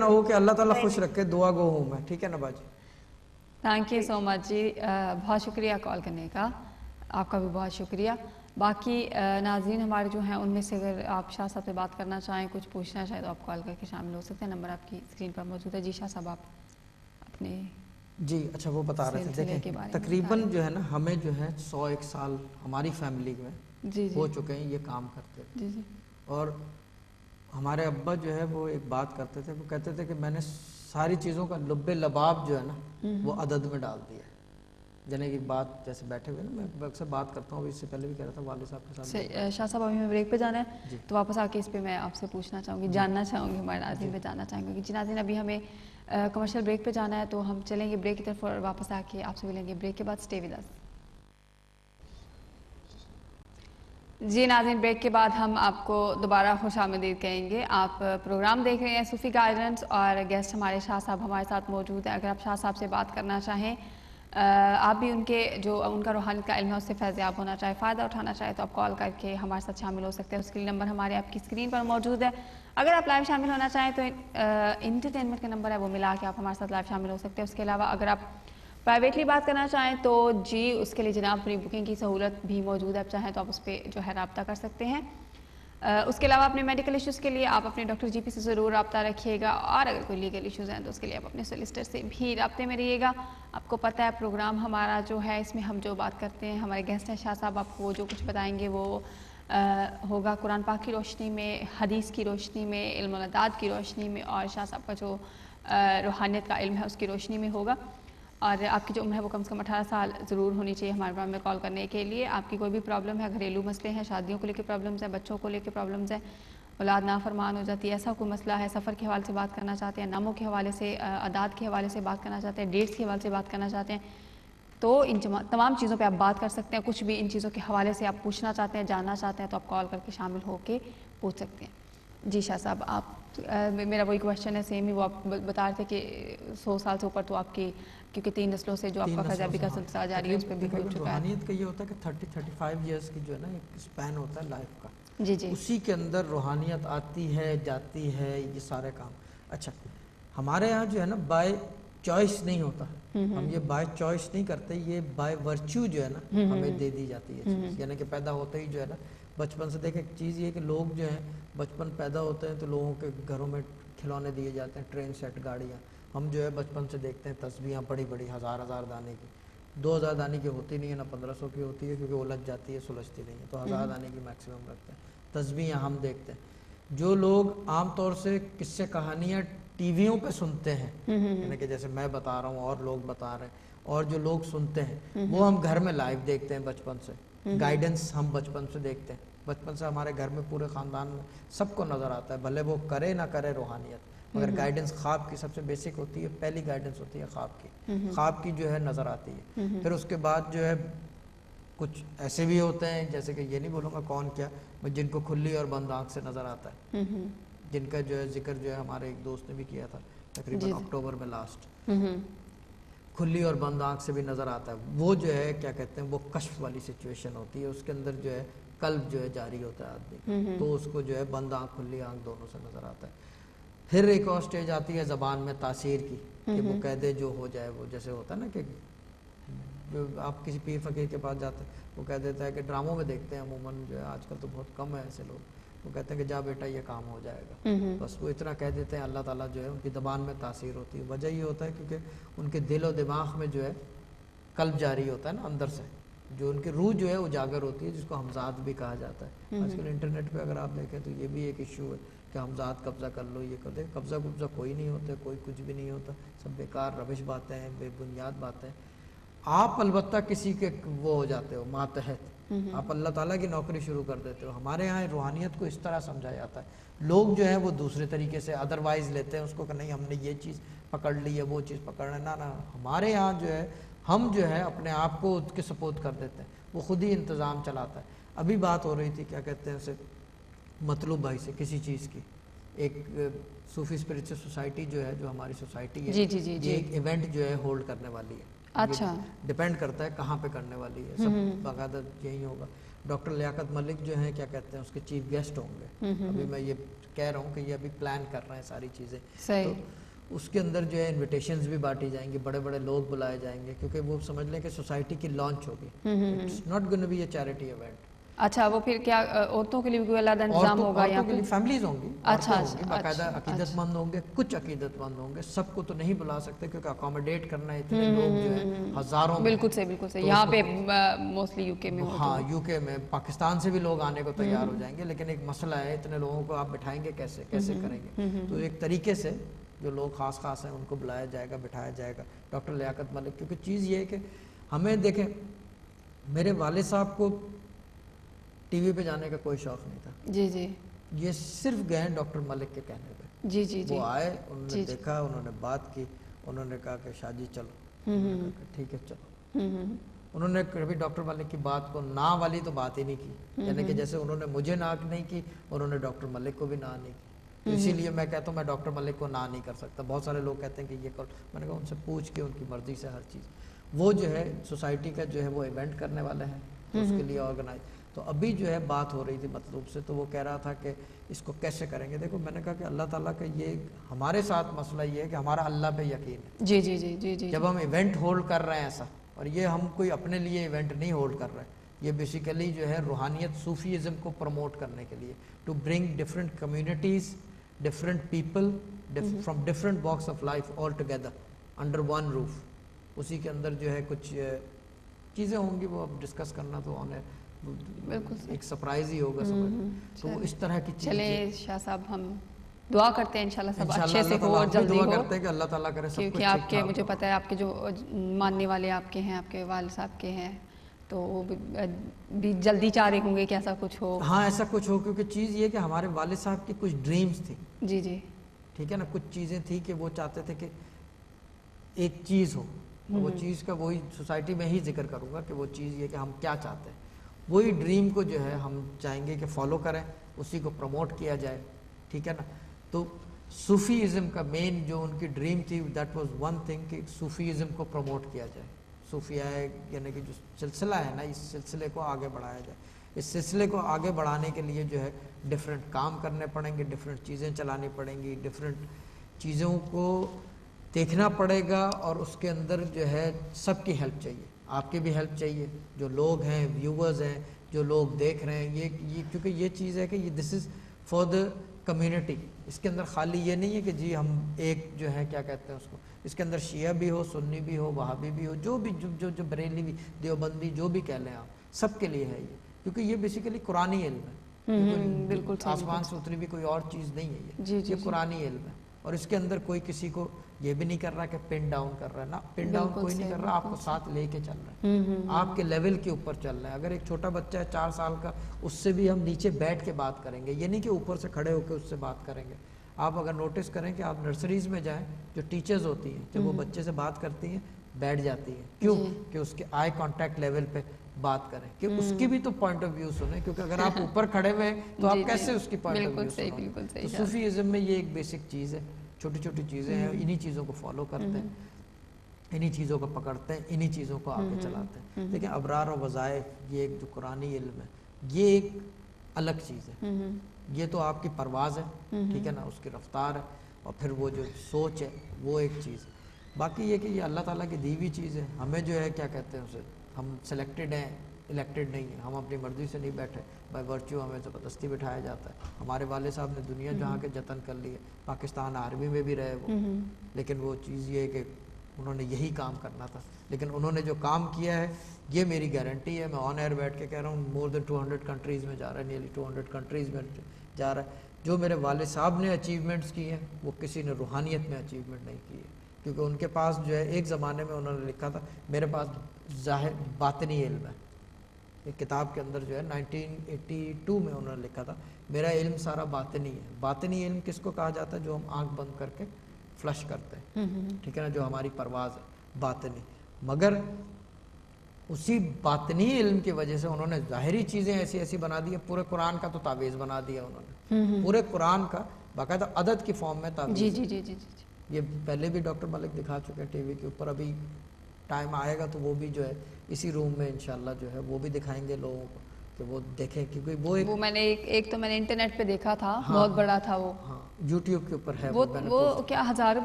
ہو کہ اللہ تعالیٰ خوش رکھے، دعا گو ہوں میں. ٹھیک ہے نا باجی؟ تھینک یو سو مچ جی، بہت شکریہ کال کرنے کا، آپ کا بھی بہت شکریہ. باقی ناظرین ہمارے جو ہیں ان میں سے اگر آپ شاہ صاحب سے بات کرنا چاہیں، کچھ پوچھنا چاہیں تو آپ کال کر کے شامل ہو سکتے ہیں. نمبر آپ کی اسکرین پر موجود ہے. جی شاہ صاحب آپ اپنے جی اچھا وہ بتا رہے تھے، سلسلے کے دیکھیں بارے میں تقریباً جو ہے نا ہمیں جو ہے 101 سال ہماری فیملی میں جی ہو چکے ہیں یہ کام کرتے ہیں. جی جی اور ہمارے ابا جو ہے وہ ایک بات کرتے تھے، وہ کہتے تھے کہ میں نے ساری چیزوں کا لب لباب جو ہے نا وہ عدد میں ڈال دیا. جنہیں ایک بات جیسے بیٹھے ہوئے نا، میں اکثر بات کرتا ہوں، اس سے پہلے بھی کہہ رہا تھا والد صاحب کے ساتھ. شاہ صاحب ابھی ہمیں بریک پہ جانا ہے جی تو واپس آ کے اس پہ میں آپ سے پوچھنا چاہوں گی، جاننا چاہوں گی، ہمارے ناظرین پہ جاننا چاہوں گی. جی ناظرین ابھی ہمیں کمرشل بریک پہ جانا ہے تو ہم چلیں گے بریک کی طرف اور واپس آ کے آپ سے ملیں گے بریک کے بعد. Stay with us. جی ناظرین بریک کے بعد ہم آپ کو دوبارہ خوش آمدید کہیں گے. آپ پروگرام دیکھ رہے ہیں صوفی گائیڈنس اور گیسٹ ہمارے شاہ صاحب ہمارے ساتھ موجود ہیں. اگر آپ شاہ صاحب سے بات کرنا چاہیں، آپ بھی ان کے جو ان کا روحانیت کا علم ہے اس سے فیض یاب ہونا چاہے، فائدہ اٹھانا چاہے تو آپ کال کر کے ہمارے ساتھ شامل ہو سکتے ہیں. اس کے لیے نمبر ہمارے آپ کی اسکرین پر موجود ہے. اگر آپ لائیو شامل ہونا چاہیں تو انٹرٹینمنٹ کا نمبر ہے وہ ملا کے آپ ہمارے ساتھ لائیو شامل ہو سکتے ہیں. اس کے علاوہ اگر آپ پرائیویٹلی بات کرنا چاہیں تو جی اس کے لیے جناب پری بکنگ کی سہولت بھی موجود ہے. آپ چاہیں تو آپ اس پہ جو ہے رابطہ کر سکتے ہیں. اس کے علاوہ اپنے میڈیکل ایشوز کے لیے آپ اپنے ڈاکٹر جی پی سے ضرور رابطہ رکھیے گا، اور اگر کوئی لیگل ایشوز ہیں تو اس کے لیے آپ اپنے سولیسٹر سے بھی رابطے میں رہیے گا. آپ کو پتہ ہے پروگرام ہمارا جو ہے اس میں ہم جو بات کرتے ہیں، ہمارے گیسٹ ہیں شاہ صاحب آپ کو جو کچھ بتائیں گے وہ ہوگا قرآن پاک کی روشنی میں، حدیث کی روشنی میں، علم الاداد کی روشنی میں، اور شاہ صاحب کا جو روحانیت کا علم ہے اس کی روشنی میں ہوگا. اور آپ کی جو عمر ہے وہ کم سے کم 18 سال ضرور ہونی چاہیے ہمارے پروگرام میں کال کرنے کے لیے. آپ کی کوئی بھی پرابلم ہے، گھریلو مسئلے ہیں، شادیوں کو لے کے پرابلمز ہیں، بچوں کو لے کے پرابلمز ہیں، اولاد نافرمان ہو جاتی ہے، ایسا کوئی مسئلہ ہے، سفر کے حوالے سے بات کرنا چاہتے ہیں، ناموں کے حوالے سے، اعداد کے حوالے سے بات کرنا چاہتے ہیں، ڈیٹس کے حوالے سے بات کرنا چاہتے ہیں، تو ان تمام چیزوں پہ آپ بات کر سکتے ہیں. کچھ بھی ان چیزوں کے حوالے سے آپ پوچھنا چاہتے ہیں، جاننا چاہتے ہیں تو آپ کال کر کے شامل ہو کے پوچھ سکتے ہیں. جی شاہ صاحب آپ میرا وہی کویشچن ہے سیم ہی، وہ آپ بتا رہے تھے کہ 100 سال سے اوپر تو آپ کی، کیونکہ 3 نسلوں سے جو آپ کا فیضیابی کا سلسلہ جاری ہے اس پہ بھی ہو چکا ہے. روحانیت کا یہ ہوتا ہے کہ 30-35 ایئرس کی جو ہے نا ایک اسپین ہوتا ہے لائف کا. جی جی اسی کے اندر روحانیت آتی ہے جاتی ہے، یہ سارے کام. اچھا ہمارے یہاں جو ہے نا بائی چوائس نہیں ہوتا، ہم یہ بائی چوائس نہیں کرتے، یہ بائی ورچو جو ہے نا ہمیں دے دی جاتی ہے چیز. یعنی کہ پیدا ہوتے ہی جو ہے نا بچپن سے، دیکھیں ایک چیز یہ کہ لوگ جو ہیں بچپن پیدا ہوتے ہیں تو لوگوں کے گھروں میں کھلونے دیے جاتے ہیں، ٹرین سیٹ، گاڑیاں. ہم جو ہے بچپن سے دیکھتے ہیں تسبیحاں بڑی بڑی 1000 دانے کی، 2000 دانے کی ہوتی نہیں ہے، نہ 1500 کی ہوتی ہے کیونکہ الجھ جاتی ہے، سلجھتی نہیں ہے، تو 1000 دانے کی میکسیمم رکھتے ہیں. تسبیحاں ہم دیکھتے ہیں. جو لوگ عام طور سے قصے کہانیاں ٹی ویوں پہ سنتے ہیں، یعنی کہ جیسے میں بتا رہا ہوں اور لوگ بتا رہے ہیں، اور جو لوگ سنتے ہیں وہ ہم گھر میں لائیو دیکھتے ہیں بچپن سے. گائیڈنس ہم بچپن سے دیکھتے ہیں، بچپن سے ہمارے گھر میں پورے خاندان میں سب کو نظر آتا ہے، بھلے وہ کرے نہ کرے روحانیت، مگر گائیڈنس خواب کی سب سے بیسک ہوتی ہے، پہلی گائیڈنس ہوتی ہے خواب کی. خواب کی جو ہے نظر آتی ہے. پھر اس کے بعد جو ہے کچھ ایسے بھی ہوتے ہیں، جیسے کہ یہ نہیں بولوں گا کون کیا، جن کو کھلی اور بند آنکھ سے نظر آتا ہے، جن کا جو ہے ذکر جو ہے ہمارے ایک دوست نے بھی کیا تھا تقریباً اکتوبر میں لاسٹ. کھلی اور بند آنکھ سے بھی نظر آتا ہے. وہ جو ہے کیا کہتے ہیں، وہ کشف والی سچویشن ہوتی ہے، اس کے اندر جو ہے قلب جو ہے جاری ہوتا ہے آدمی، تو اس کو جو ہے بند آنکھ کھلی آنکھ دونوں سے نظر آتا ہے. پھر ایک اور سٹیج آتی ہے زبان میں تاثیر کی، کہ وہ کہہ دے جو ہو جائے. وہ جیسے ہوتا ہے نا کہ جو آپ کسی پیر فقیر کے پاس جاتے ہیں وہ کہہ دیتا ہے، کہ ڈراموں میں دیکھتے ہیں عموماً، جو ہے آج کل تو بہت کم ہے ایسے لوگ، وہ کہتے ہیں کہ جا بیٹا یہ کام ہو جائے گا، بس وہ اتنا کہہ دیتے ہیں. اللہ تعالیٰ جو ہے ان کی زبان میں تاثیر ہوتی ہے. وجہ یہ ہوتا ہے کیونکہ ان کے دل و دماغ میں جو ہے قلب جاری ہوتا ہے نا اندر سے، جو ان کی روح جو ہے اجاگر ہوتی ہے، جس کو حمزات بھی کہا جاتا ہے. آج کل انٹرنیٹ پہ اگر آپ دیکھیں تو یہ بھی ایک ایشو ہے کہ حمزات قبضہ کر لو، یہ کر دے. قبضہ کوئی نہیں ہوتا، کوئی کچھ بھی نہیں ہوتا، سب بیکار روش باتیں ہیں، بے بنیاد باتیں. آپ البتہ کسی کے وہ ہو جاتے ہو ماتحت، آپ اللہ تعالیٰ کی نوکری شروع کر دیتے ہو. ہمارے یہاں روحانیت کو اس طرح سمجھا جاتا ہے. لوگ جو ہیں وہ دوسرے طریقے سے ادروائز لیتے ہیں اس کو، کہ نہیں ہم نے یہ چیز پکڑ لی ہے، وہ چیز پکڑ لینا. نہ ہمارے یہاں جو ہے ہم جو ہے اپنے آپ کو اس کے سپورٹ کر دیتے ہیں، وہ خود ہی انتظام چلاتا ہے. ابھی بات ہو رہی تھی کیا کہتے ہیں اسے، مطلوب بھائی سے کسی چیز کی. ایک صوفی اسپرچل سوسائٹی جو ہے، جو ہماری سوسائٹی ہے، یہ ایک ایونٹ جو ہے ہولڈ کرنے والی ہے. اچھا ڈپینڈ کرتا ہے کہاں پہ کرنے والی ہے، سب باقاعدہ یہی ہوگا. ڈاکٹر لیاقت ملک جو ہیں کیا کہتے ہیں اس کے چیف گیسٹ ہوں گے. ابھی میں یہ کہہ رہا ہوں کہ یہ ابھی پلان کر رہے ہیں ساری چیزیں. تو اس کے اندر جو ہے انویٹیشنز بھی بانٹی جائیں گی, بڑے بڑے لوگ بلائے جائیں گے, کیونکہ وہ سمجھ لیں کہ سوسائٹی کی لانچ ہوگی. It's not gonna be a charity event. اچھا, وہ پھر کیا عورتوں کے لیے بھی کوئی علیحدہ انتظام ہوگا یا عورتوں کے لیے فیملیز ہوں گی, اچھا باقاعدہ عقیدت مند ہوں گے, کچھ عقیدت مند ہوں گے, سب کو تو نہیں بلا سکتے کیونکہ اکوموڈیٹ کرنا ہے اتنے لوگ جو ہیں ہزاروں میں. بالکل صحیح یہاں پہ موسٹلی یو کے میں. ہاں یو کے میں, پاکستان سے بھی لوگ آنے کو تیار ہو جائیں گے, لیکن ایک مسئلہ ہے اتنے لوگوں کو آپ بٹھائیں گے کیسے کریں گے. تو ایک طریقے سے جو لوگ خاص ہیں ان کو بلایا جائے گا, بٹھایا جائے گا. ڈاکٹر لیاقت ملک, کیونکہ چیز یہ ہے کہ ہمیں دیکھیں میرے والد صاحب کو ٹی وی پہ جانے کا کوئی شوق نہیں تھا. جی جی. یہ صرف گئے ڈاکٹر ملک کے کہنے پہ. جی جی. وہ آئے, انہوں نے دیکھا, انہوں نے بات کی, انہوں نے کہا کہ شاہ جی چلو, ٹھیک ہے چلو. انہوں نے کبھی ڈاکٹر ملک کی بات کو نہ والی تو بات ہی نہیں کی, یعنی کہ جیسے انہوں نے مجھے نہ نہیں کی, انہوں نے ڈاکٹر ملک کو بھی نہ نہیں کی. تو اسی لیے میں کہتا ہوں میں ڈاکٹر ملک کو نہ نہیں کر سکتا. بہت سارے لوگ کہتے ہیں کہ یہ کرو, میں نے کہا ان سے پوچھ کے ان کی مرضی سے ہر چیز. وہ جو ہے سوسائٹی کا جو ہے وہ ایونٹ کرنے والے ہیں, اس کے لیے آرگنائز. تو ابھی جو ہے بات ہو رہی تھی مطلوب سے, تو وہ کہہ رہا تھا کہ اس کو کیسے کریں گے. دیکھو میں نے کہا کہ اللہ تعالیٰ کا یہ ہمارے ساتھ مسئلہ یہ ہے کہ ہمارا اللہ پہ یقین ہے. جی جی جی جی جی. جب ہم ایونٹ ہولڈ کر رہے ہیں ایسا, اور یہ ہم کوئی اپنے لیے ایونٹ نہیں ہولڈ کر رہے, یہ بیسیکلی جو ہے روحانیت صوفیزم کو پروموٹ کرنے کے لیے, to bring different communities, different people from different walks of life all together under one roof. اسی کے اندر جو ہے کچھ چیزیں ہوں گی, وہ اب ڈسکس کرنا تو آن ہے, بالکل ایک سرپرائز ہی ہوگا سمجھ. تو اس طرح کی چیزیں. چلیں شاہ صاحب, ہم دعا کرتے ہیں انشاءاللہ سب اچھے سے ہو اور جلدی ہو. دعا کرتے ہیں کہ اللہ تعالیٰ کرے سب کچھ. کیونکہ آپ کے, مجھے پتہ ہے آپ کے جو ماننے والے آپ کے ہیں, آپ کے والد صاحب کے ہیں, تو وہ بھی جلدی چاہ رہے ہوں گے کہ ایسا کچھ ہو. ہاں ایسا کچھ ہو, کیونکہ چیز یہ کہ ہمارے والد صاحب کی کچھ ڈریمز تھی. جی جی. ٹھیک ہے نا, کچھ چیزیں تھی کہ وہ چاہتے تھے کہ ایک چیز ہو. وہ چیز کا وہی سوسائٹی میں ہی ذکر کروں گا کہ وہ چیز یہ کہ ہم کیا چاہتے ہیں, وہی ڈریم کو جو ہے ہم چاہیں گے کہ فالو کریں, اسی کو پروموٹ کیا جائے. ٹھیک ہے نا. تو صوفیزم کا مین جو ان کی ڈریم تھی, دیٹ واز ون تھنگ کہ صوفیزم کو پروموٹ کیا جائے. صوفیاء یعنی کہ جو سلسلہ ہے نا, اس سلسلے کو آگے بڑھایا جائے. اس سلسلے کو آگے بڑھانے کے لیے جو ہے ڈفرینٹ کام کرنے پڑیں گے, ڈفرینٹ چیزیں چلانی پڑیں گی, ڈفرینٹ چیزوں کو دیکھنا پڑے گا, اور اس کے اندر جو ہے سب کی ہیلپ چاہیے. آپ کی بھی ہیلپ چاہیے, جو لوگ ہیں, ویورز ہیں, جو لوگ دیکھ رہے ہیں, یہ کیونکہ یہ چیز ہے کہ یہ دس از فار دا کمیونٹی. اس کے اندر خالی یہ نہیں ہے کہ جی ہم ایک جو ہے کیا کہتے ہیں اس کو, اس کے اندر شیعہ بھی ہو, سنی بھی ہو, وہابی بھی ہو, جو بھی جو بریلی بھی, دیوبندی, جو بھی کہہ لیں آپ, سب کے لیے ہے یہ. کیونکہ یہ بیسیکلی قرآنی علم ہے, بالکل آسمان سے اتری بھی کوئی اور چیز نہیں ہے یہ قرآنی علم ہے. اور اس کے اندر کوئی کسی کو یہ بھی نہیں کر رہا کہ پن ڈاؤن کر رہا ہے, نا پن ڈاؤن کوئی نہیں کر رہا, آپ کو ساتھ لے کے چل رہا ہے, آپ کے لیول کے اوپر چل رہا ہے. اگر ایک چھوٹا بچہ ہے 4 سال کا, اس سے بھی ہم نیچے بیٹھ کے بات کریں گے, یہ نہیں کہ اوپر سے کھڑے ہو کے اس سے بات کریں گے. آپ اگر نوٹس کریں کہ آپ نرسریز میں جائیں, جو ٹیچرز ہوتی ہیں جب وہ بچے سے بات کرتی ہیں بیٹھ جاتی ہیں. کیوں؟ کہ اس کے آئی کانٹیکٹ لیول پہ بات کریں, کہ اس کی بھی تو پوائنٹ آف ویو سنیں, کیونکہ اگر آپ اوپر کھڑے ہوئے ہیں تو آپ کیسے اس کی پوائنٹ آف ویو سنیں. تو صوفیزم میں یہ ایک بیسک چیز ہے, چھوٹی چھوٹی چیزیں ہیں, انہی چیزوں کو فالو کرتے ہیں, انہی چیزوں کو پکڑتے ہیں, انہی چیزوں کو آگے چلاتے ہیں. لیکن ابرار و وظائف یہ ایک جو قرآنی علم ہے, یہ ایک الگ چیز ہے. یہ تو آپ کی پرواز ہے, ٹھیک ہے نا, اس کی رفتار ہے, اور پھر وہ جو سوچ ہے وہ ایک چیز ہے. باقی یہ کہ یہ اللہ تعالیٰ کی دی ہوئی چیز ہے. ہمیں جو ہے کیا کہتے ہیں اسے, ہم سلیکٹڈ ہیں, الیکٹڈ نہیں ہیں. ہم اپنی مرضی سے نہیں بیٹھے, بائی ورچو ہمیں زبردستی بٹھایا جاتا ہے. ہمارے والد صاحب نے دنیا جہاں کے جتن کر لی ہے, پاکستان آرمی میں بھی رہے وہ, لیکن وہ چیز یہ ہے کہ انہوں نے یہی کام کرنا تھا. لیکن انہوں نے جو کام کیا ہے, یہ میری گارنٹی ہے, میں آن ایئر بیٹھ کے کہہ رہا ہوں, مور دین 200 کنٹریز میں جا رہا ہے, نیئرلی 200 کنٹریز میں جا رہا ہے. جو میرے والد صاحب نے اچیومنٹس کی ہیں, وہ کسی نے روحانیت میں اچیومنٹ نہیں کی ہے. کیونکہ ان کے پاس جو ہے ایک زمانے میں انہوں نے لکھا تھا, میرے پاس ظاہر باطنی علم ہے. ایک کتاب کے اندر جو ہے 1982 میں انہوں نے لکھا تھا, میرا علم سارا باطنی ہے. باطنی علم کس کو کہا جاتا ہے؟ جو ہم آنکھ بند کر کے فلش کرتے ہیں, ٹھیک ہے نا, جو ہماری پرواز ہے باطنی. مگر اسی باطنی علم کی وجہ سے انہوں نے ظاہری چیزیں ایسی ایسی بنا دی ہیں. پورے قرآن کا تو تعویذ بنا دیا انہوں نے, پورے قرآن کا باقاعدہ عدد کی فارم میں تعویذ. جی جی جی جی. یہ پہلے بھی ڈاکٹر ملک دکھا چکے ہیں ٹی وی کے اوپر. ابھی ٹائم آئے گا تو وہ بھی جو ہے اسی روم میں انشاءاللہ جو ہے وہ بھی دکھائیں گے لوگوں کو. کہ وہ دیکھیں، کیونکہ وہ ایک وہ میں نے ایک تو میں نے انٹرنیٹ پہ دیکھا تھا، بہت بڑا تھا وہ، ہاں یوٹیوب کے اوپر ہے، وہ کیا ہزار